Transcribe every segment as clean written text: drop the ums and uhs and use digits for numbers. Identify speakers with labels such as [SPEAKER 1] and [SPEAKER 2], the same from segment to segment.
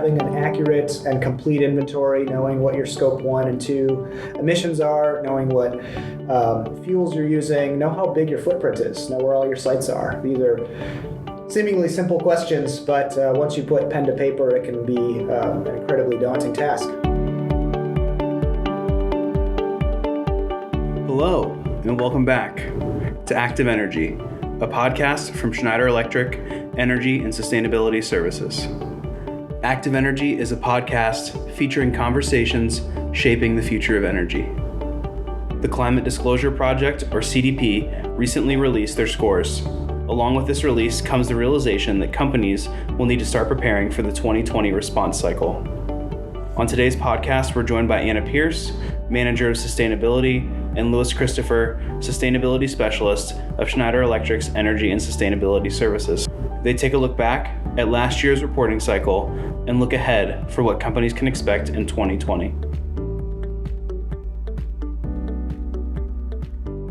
[SPEAKER 1] having an accurate and complete inventory, knowing what your scope 1 and 2 emissions are, knowing what fuels you're using, know how big your footprint is, know where all your sites are. These are seemingly simple questions, but once you put pen to paper, it can be an incredibly daunting task.
[SPEAKER 2] Hello, and welcome back to Active Energy, a podcast from Schneider Electric Energy and Sustainability Services. Active Energy is a podcast featuring conversations shaping the future of energy. The Climate Disclosure Project, or CDP, recently released their scores. Along with this release comes the realization that companies will need to start preparing for the 2020 response cycle. On today's podcast, we're joined by Anna Pierce, Manager of Sustainability, and Louis Christopher, Sustainability Specialist of Schneider Electric's Energy and Sustainability Services. They take a look back at last year's reporting cycle and look ahead for what companies can expect in 2020.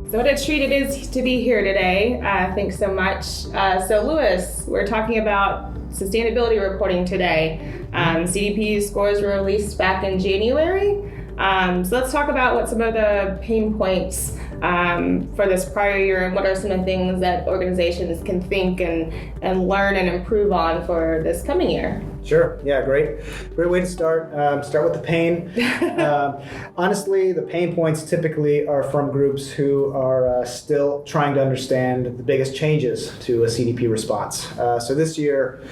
[SPEAKER 3] So what a treat it is to be here today. Thanks so much. So Louis, we're talking about sustainability reporting today. CDP scores were released back in January. So let's talk about what some of the pain points for this prior year and what are some of the things that organizations can think and learn and improve on for this coming year.
[SPEAKER 1] Sure. Yeah, great way to start. Start with the pain. Honestly, the pain points typically are from groups who are still trying to understand the biggest changes to a CDP response. So this year,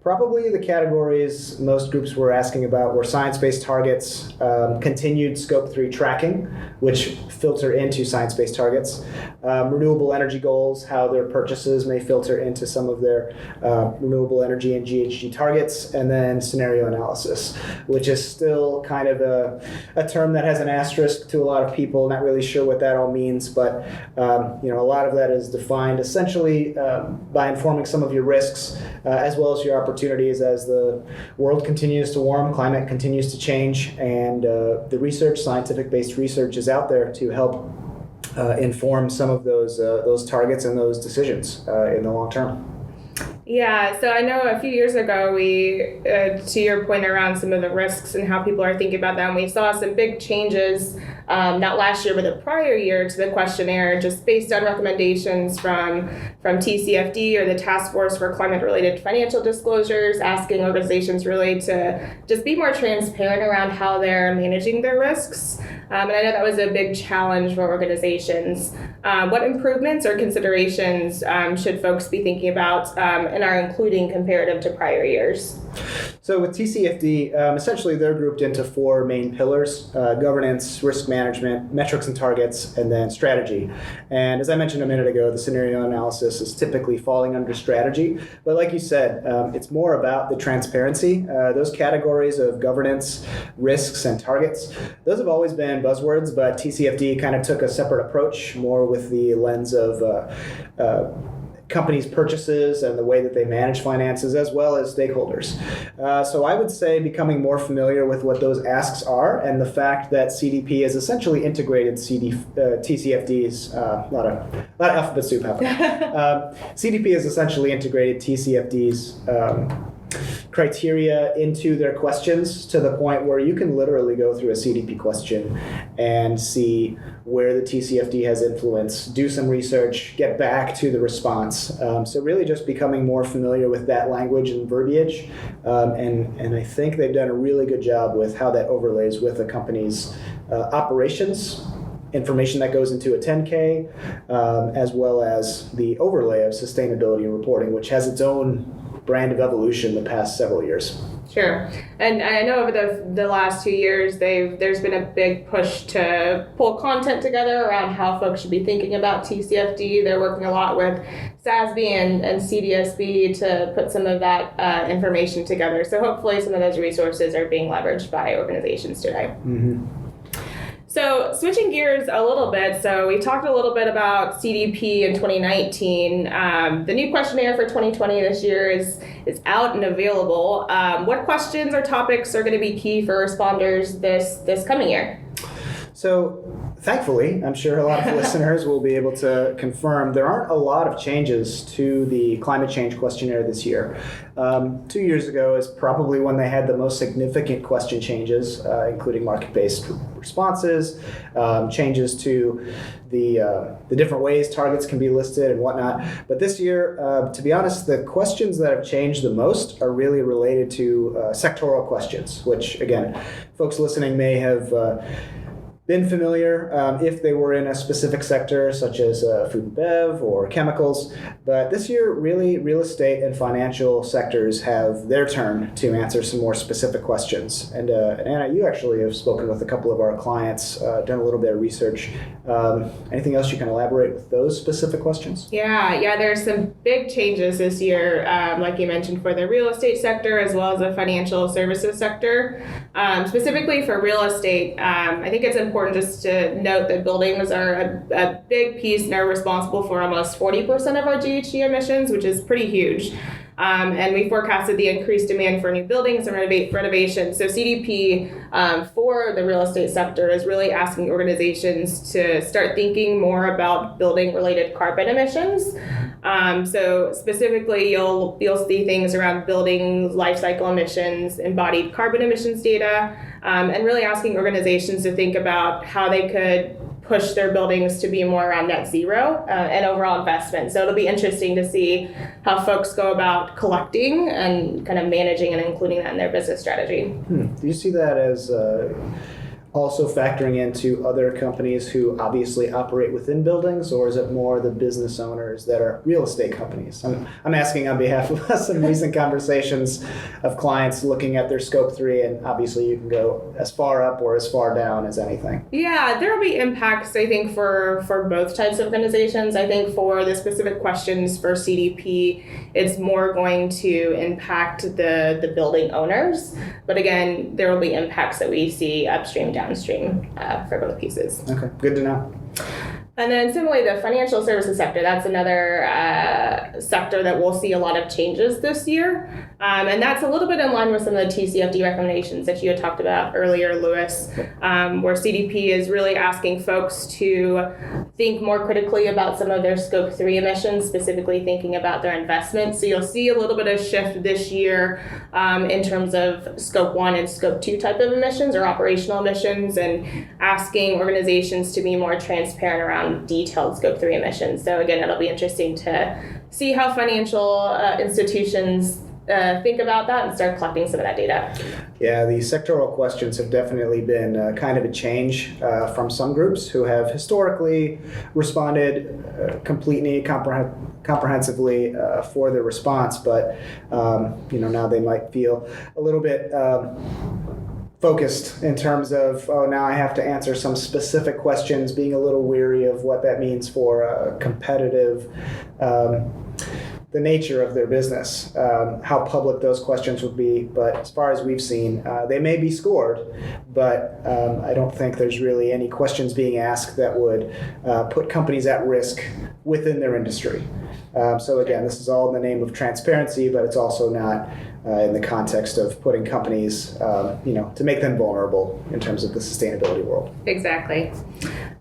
[SPEAKER 1] probably the categories most groups were asking about were science-based targets, continued Scope 3 tracking, which filter into science-based targets, renewable energy goals, how their purchases may filter into some of their renewable energy and GHG targets, and then scenario analysis, which is still kind of a term that has an asterisk to a lot of people, not really sure what that all means, but a lot of that is defined essentially by informing some of your risks as well as your opportunities as the world continues to warm, climate continues to change, and the research, scientific-based research is out there to help inform some of those targets and those decisions in the long term.
[SPEAKER 3] Yeah, so I know a few years ago we, to your point around some of the risks and how people are thinking about them, we saw some big changes, not last year but the prior year, to the questionnaire just based on recommendations from TCFD, or the Task Force for Climate-Related Financial Disclosures, asking organizations really to just be more transparent around how they're managing their risks. And I know that was a big challenge for organizations. What improvements or considerations should folks be thinking about and are including comparative to prior years?
[SPEAKER 1] So with TCFD, essentially they're grouped into 4 main pillars: governance, risk management, metrics and targets, and then strategy. And as I mentioned a minute ago, the scenario analysis is typically falling under strategy. But like you said, it's more about the transparency. Those categories of governance, risks, and targets, those have always been buzzwords, but TCFD kind of took a separate approach, more with the lens of companies' purchases and the way that they manage finances, as well as stakeholders. So I would say becoming more familiar with what those asks are, and the fact that CDP is essentially integrated TCFD's, a lot of alphabet soup happening. CDP is essentially integrated TCFD's criteria into their questions, to the point where you can literally go through a CDP question and see where the TCFD has influence, do some research, get back to the response. So really just becoming more familiar with that language and verbiage. And I think they've done a really good job with how that overlays with a company's operations, information that goes into a 10K, as well as the overlay of sustainability reporting, which has its own brand of evolution the past several years.
[SPEAKER 3] Sure. And I know over the last 2 years, there's been a big push to pull content together around how folks should be thinking about TCFD. They're working a lot with SASB and CDSB to put some of that information together. So hopefully some of those resources are being leveraged by organizations today. Mm-hmm. So switching gears a little bit, so we talked a little bit about CDP in 2019. The new questionnaire for 2020 this year is out and available. What questions or topics are going to be key for responders this coming year?
[SPEAKER 1] So thankfully, I'm sure a lot of listeners will be able to confirm there aren't a lot of changes to the climate change questionnaire this year. 2 years ago is probably when they had the most significant question changes, including market-based responses, changes to the different ways targets can be listed and whatnot. But this year, to be honest, the questions that have changed the most are really related to sectoral questions, which, again, folks listening may have been familiar if they were in a specific sector, such as food and bev or chemicals. But this year, really, real estate and financial sectors have their turn to answer some more specific questions. And Anna, you actually have spoken with a couple of our clients, done a little bit of research. Anything else you can elaborate with those specific questions?
[SPEAKER 3] Yeah, there's some big changes this year, like you mentioned, for the real estate sector as well as the financial services sector. Specifically for real estate, I think it's important just to note that buildings are a big piece and are responsible for almost 40% of our GHG emissions, which is pretty huge. And we forecasted the increased demand for new buildings and renovation. So CDP for the real estate sector is really asking organizations to start thinking more about building-related carbon emissions. So specifically, you'll see things around building life cycle emissions, embodied carbon emissions data, and really asking organizations to think about how they could push their buildings to be more around net zero and overall investment. So it'll be interesting to see how folks go about collecting and kind of managing and including that in their business strategy.
[SPEAKER 1] Do you see that as also factoring into other companies who obviously operate within buildings, or is it more the business owners that are real estate companies? I'm asking on behalf of some recent conversations of clients looking at their scope 3, and obviously you can go as far up or as far down as anything.
[SPEAKER 3] Yeah, there will be impacts, I think, for both types of organizations. I think for the specific questions for CDP, it's more going to impact the building owners. But again, there will be impacts that we see upstream, downstream for both pieces.
[SPEAKER 1] Okay, good to know.
[SPEAKER 3] And then similarly, the financial services sector, that's another sector that we'll see a lot of changes this year. And that's a little bit in line with some of the TCFD recommendations that you had talked about earlier, Lewis, where CDP is really asking folks to think more critically about some of their scope 3 emissions, specifically thinking about their investments. So you'll see a little bit of shift this year in terms of scope 1 and scope 2 type of emissions or operational emissions, and asking organizations to be more transparent around detailed scope 3 emissions. So again, it'll be interesting to see how financial institutions think about that and start collecting some of that data.
[SPEAKER 1] Yeah, the sectoral questions have definitely been kind of a change from some groups who have historically responded completely, comprehensively for their response, but now they might feel a little bit focused in terms of, now I have to answer some specific questions, being a little weary of what that means for competitive the nature of their business, how public those questions would be. But as far as we've seen, they may be scored, but I don't think there's really any questions being asked that would put companies at risk within their industry. So again, this is all in the name of transparency, but it's also not in the context of putting companies, to make them vulnerable in terms of the sustainability world.
[SPEAKER 3] Exactly.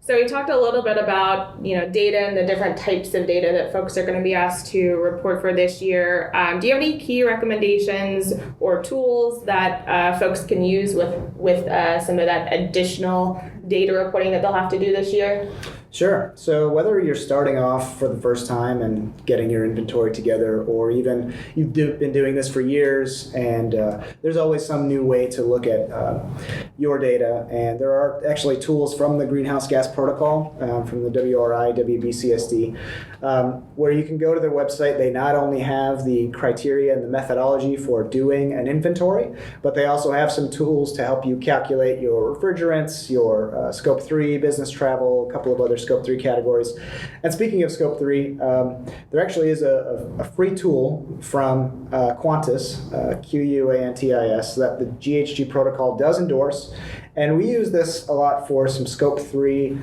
[SPEAKER 3] So we talked a little bit about, data and the different types of data that folks are going to be asked to report for this year. Do you have any key recommendations or tools that folks can use with some of that additional data reporting that they'll have to do this year?
[SPEAKER 1] Sure. So whether you're starting off for the first time and getting your inventory together, or even you've been doing this for years, and there's always some new way to look at your data. And there are actually tools from the Greenhouse Gas Protocol, from the WRI, WBCSD, where you can go to their website. They not only have the criteria and the methodology for doing an inventory, but they also have some tools to help you calculate your refrigerants, your Scope 3, business travel, a couple of other Scope 3 categories. And speaking of Scope 3, there actually is a free tool from Quantis, QUANTIS, that the GHG protocol does endorse. And we use this a lot for some Scope 3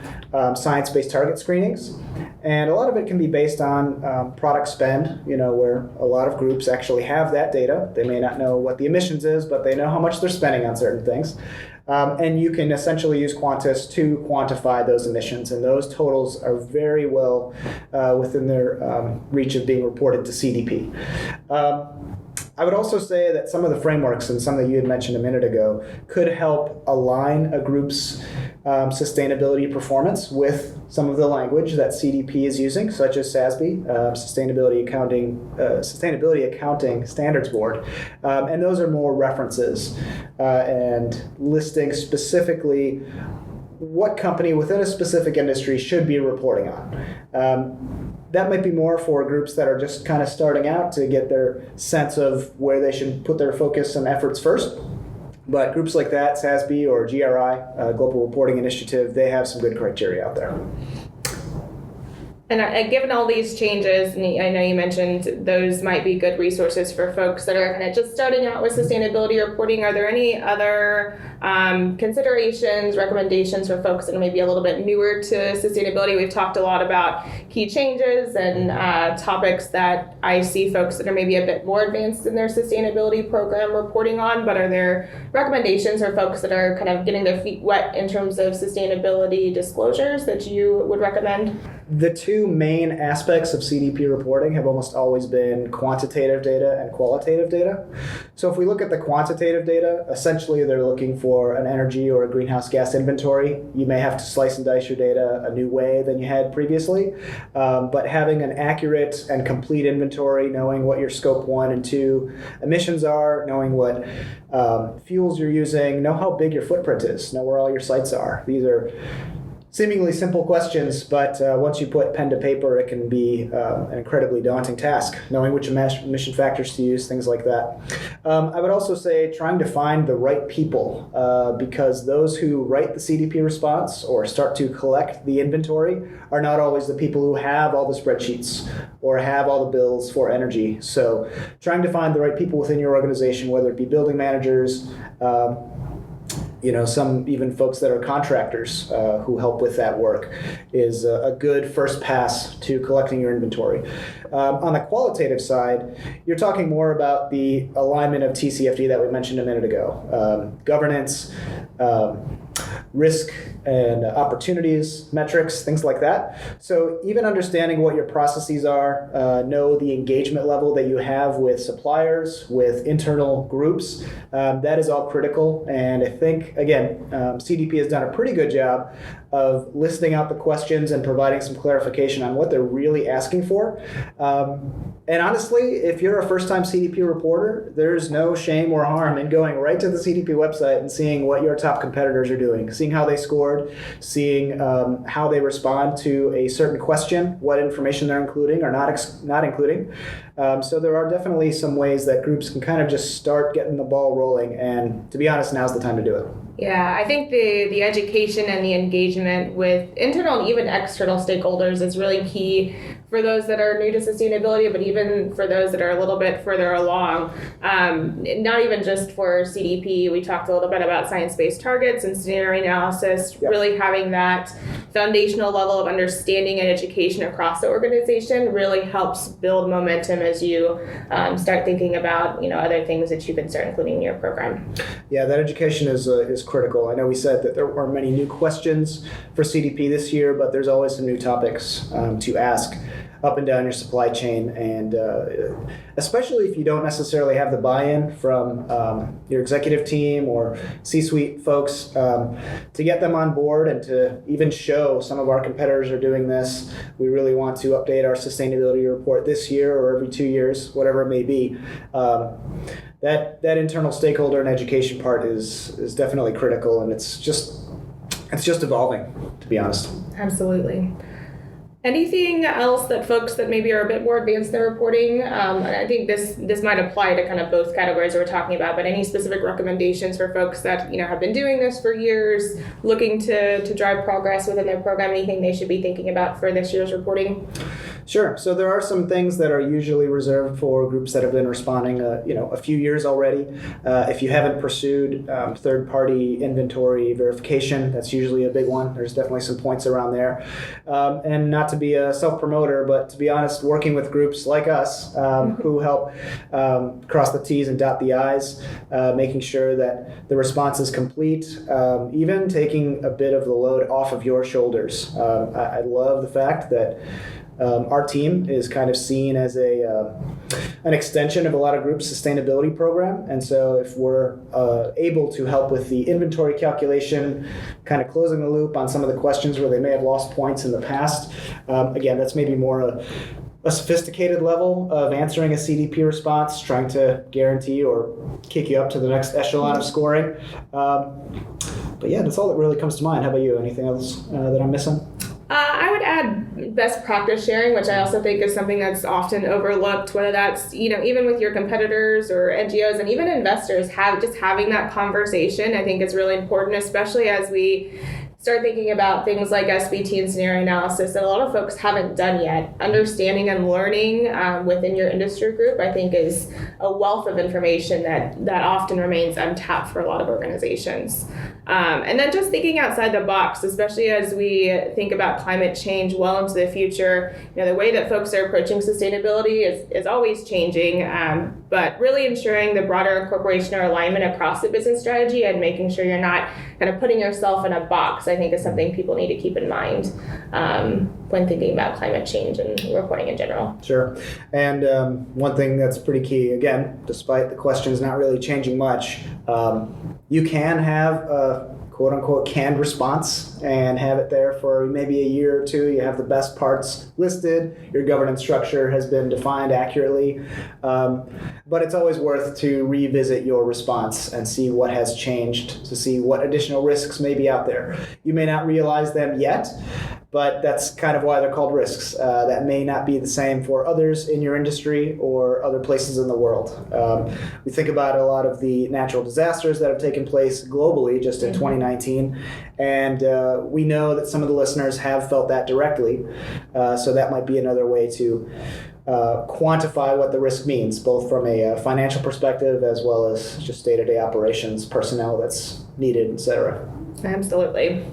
[SPEAKER 1] science-based target screenings. And a lot of it can be based on product spend, where a lot of groups actually have that data. They may not know what the emissions is, but they know how much they're spending on certain things. And you can essentially use Qantas to quantify those emissions, and those totals are very well within their reach of being reported to CDP. I would also say that some of the frameworks, and some that you had mentioned a minute ago, could help align a group's sustainability performance with some of the language that CDP is using, such as SASB, Sustainability Accounting Standards Board. And those are more references and listing specifically what company within a specific industry should be reporting on. That might be more for groups that are just kind of starting out to get their sense of where they should put their focus and efforts first. But groups like that, SASB or GRI, Global Reporting Initiative, they have some good criteria out there.
[SPEAKER 3] And given all these changes, and I know you mentioned those might be good resources for folks that are kind of just starting out with sustainability reporting. Are there any other considerations, recommendations for folks that are maybe a little bit newer to sustainability? We've talked a lot about key changes and topics that I see folks that are maybe a bit more advanced in their sustainability program reporting on, but are there recommendations for folks that are kind of getting their feet wet in terms of sustainability disclosures that you would recommend?
[SPEAKER 1] The two main aspects of CDP reporting have almost always been quantitative data and qualitative data. So if we look at the quantitative data, essentially they're looking for an energy or a greenhouse gas inventory. You may have to slice and dice your data a new way than you had previously, but having an accurate and complete inventory, knowing what your scope 1 and 2 emissions are, knowing what fuels you're using, know how big your footprint is, know where all your sites are. These are seemingly simple questions, but once you put pen to paper, it can be an incredibly daunting task, knowing which emission factors to use, things like that. I would also say trying to find the right people, because those who write the CDP response or start to collect the inventory are not always the people who have all the spreadsheets or have all the bills for energy. So trying to find the right people within your organization, whether it be building managers, some even folks that are contractors who help with that work is a good first pass to collecting your inventory. On the qualitative side, you're talking more about the alignment of TCFD that we mentioned a minute ago. Governance, risk and opportunities, metrics, things like that. So even understanding what your processes are, know the engagement level that you have with suppliers, with internal groups, that is all critical. And I think, again, CDP has done a pretty good job of listing out the questions and providing some clarification on what they're really asking for. And honestly, if you're a first-time CDP reporter, there's no shame or harm in going right to the CDP website and seeing what your top competitors are doing, seeing how they scored, seeing how they respond to a certain question, what information they're including or not including. So there are definitely some ways that groups can kind of just start getting the ball rolling. And to be honest, now's the time to do it.
[SPEAKER 3] Yeah, I think the education and the engagement with internal and even external stakeholders is really key for those that are new to sustainability, but even for those that are a little bit further along. Not even just for CDP, we talked a little bit about science-based targets and scenario analysis,
[SPEAKER 1] Yep.
[SPEAKER 3] Really having that foundational level of understanding and education across the organization really helps build momentum as you start thinking about other things that you can start including in your program.
[SPEAKER 1] Yeah, that education is critical. I know we said that there weren't many new questions for CDP this year, but there's always some new topics to ask up and down your supply chain, and especially if you don't necessarily have the buy-in from your executive team or C-suite folks, to get them on board and to even show some of our competitors are doing this. We really want to update our sustainability report this year or every 2 years, whatever it may be. That internal stakeholder and education part is definitely critical, and it's just evolving, to be honest.
[SPEAKER 3] Absolutely. Anything else that folks that maybe are a bit more advanced in reporting, and I think this might apply to kind of both categories that we're talking about, but any specific recommendations for folks that have been doing this for years, looking to drive progress within their program, anything they should be thinking about for this year's reporting?
[SPEAKER 1] Sure. So there are some things that are usually reserved for groups that have been responding, a few years already. If you haven't pursued third-party inventory verification, that's usually a big one. There's definitely some points around there. And not to be a self-promoter, but to be honest, working with groups like us who help cross the T's and dot the I's, making sure that the response is complete, even taking a bit of the load off of your shoulders. I love the fact that our team is kind of seen as an extension of a lot of groups' sustainability program. And so if we're able to help with the inventory calculation, kind of closing the loop on some of the questions where they may have lost points in the past, again, that's maybe more a sophisticated level of answering a CDP response, trying to guarantee or kick you up to the next echelon of scoring. But yeah, that's all that really comes to mind. How about you? Anything else that I'm missing?
[SPEAKER 3] I would add best practice sharing, which I also think is something that's often overlooked, whether that's, even with your competitors or NGOs and even investors, having that conversation, I think is really important, especially as we start thinking about things like SBT and scenario analysis that a lot of folks haven't done yet. Understanding and learning within your industry group, I think, is a wealth of information that often remains untapped for a lot of organizations. And then just thinking outside the box, especially as we think about climate change well into the future, the way that folks are approaching sustainability is always changing, but really ensuring the broader incorporation or alignment across the business strategy and making sure you're not kind of putting yourself in a box, I think, is something people need to keep in mind when thinking about climate change and reporting in general.
[SPEAKER 1] Sure. And one thing that's pretty key, again, despite the questions not really changing much, you can have a quote-unquote canned response and have it there for maybe a year or two. You have the best parts listed. Your governance structure has been defined accurately. But it's always worth to revisit your response and see what has changed, to see what additional risks may be out there. You may not realize them yet, but that's kind of why they're called risks. That may not be the same for others in your industry or other places in the world. We think about a lot of the natural disasters that have taken place globally just in 2019, and we know that some of the listeners have felt that directly. So that might be another way to quantify what the risk means, both from a financial perspective as well as just day-to-day operations, personnel that's needed, et cetera.
[SPEAKER 3] Absolutely.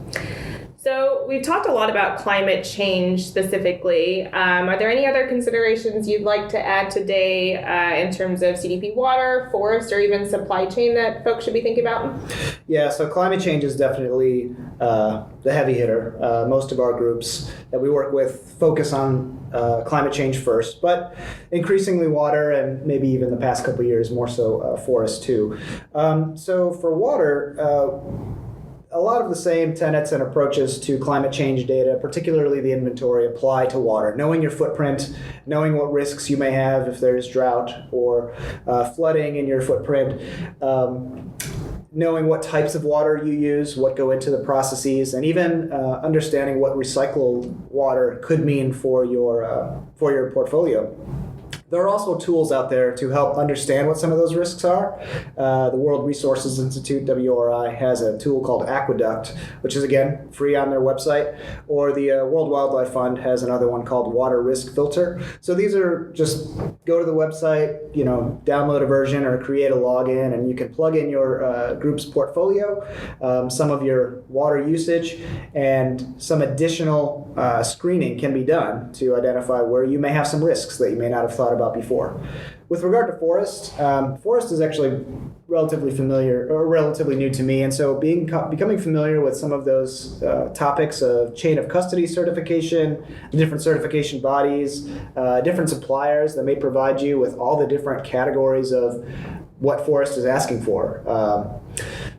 [SPEAKER 3] So we've talked a lot about climate change specifically. Are there any other considerations you'd like to add today in terms of CDP water, forest, or even supply chain that folks should be thinking about?
[SPEAKER 1] Yeah, so climate change is definitely the heavy hitter. Most of our groups that we work with focus on climate change first, but increasingly water and maybe even the past couple of years more so forest too. So for water, a lot of the same tenets and approaches to climate change data, particularly the inventory, apply to water. Knowing your footprint, knowing what risks you may have if there's drought or flooding in your footprint, knowing what types of water you use, what go into the processes, and even understanding what recycled water could mean for your portfolio. There are also tools out there to help understand what some of those risks are. The World Resources Institute, WRI, has a tool called Aqueduct, which is, again, free on their website. Or the World Wildlife Fund has another one called Water Risk Filter. So these are just go to the website, download a version or create a login, and you can plug in your group's portfolio, some of your water usage, and some additional screening can be done to identify where you may have some risks that you may not have thought about before. With regard to forest, forest is actually relatively new to me, and so becoming familiar with some of those topics of chain of custody certification, different certification bodies, different suppliers that may provide you with all the different categories of what forest is asking for.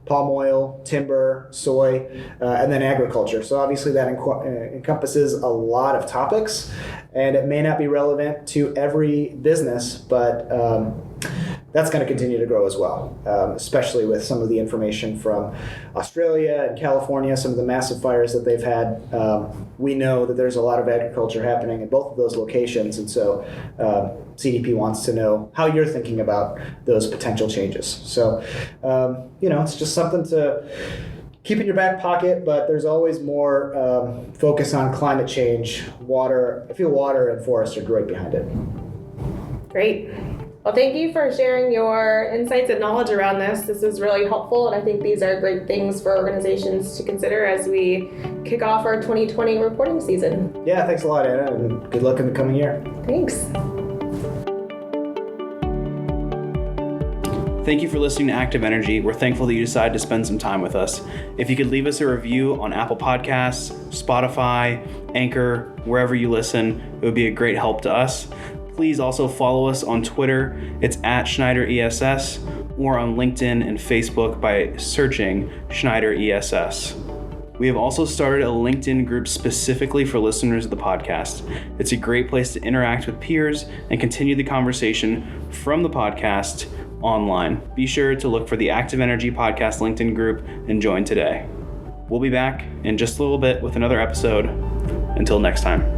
[SPEAKER 1] Palm oil, timber, soy, and then agriculture. So obviously that encompasses a lot of topics, and it may not be relevant to every business, but that's going to continue to grow as well, especially with some of the information from Australia and California, some of the massive fires that they've had. We know that there's a lot of agriculture happening in both of those locations, and so CDP wants to know how you're thinking about those potential changes. So, it's just something to keep in your back pocket, but there's always more focus on climate change. Water, I feel water and forests are right behind it.
[SPEAKER 3] Great. Well, thank you for sharing your insights and knowledge around this. This is really helpful, and I think these are great things for organizations to consider as we kick off our 2020 reporting season.
[SPEAKER 1] Yeah, thanks a lot, Anna, and good luck in the coming year.
[SPEAKER 3] Thanks.
[SPEAKER 2] Thank you for listening to Active Energy. We're thankful that you decided to spend some time with us. If you could leave us a review on Apple Podcasts, Spotify, Anchor, wherever you listen, it would be a great help to us. Please also follow us on Twitter. It's at Schneider ESS, or on LinkedIn and Facebook by searching Schneider ESS. We have also started a LinkedIn group specifically for listeners of the podcast. It's a great place to interact with peers and continue the conversation from the podcast online. Be sure to look for the Active Energy Podcast LinkedIn group and join today. We'll be back in just a little bit with another episode. Until next time.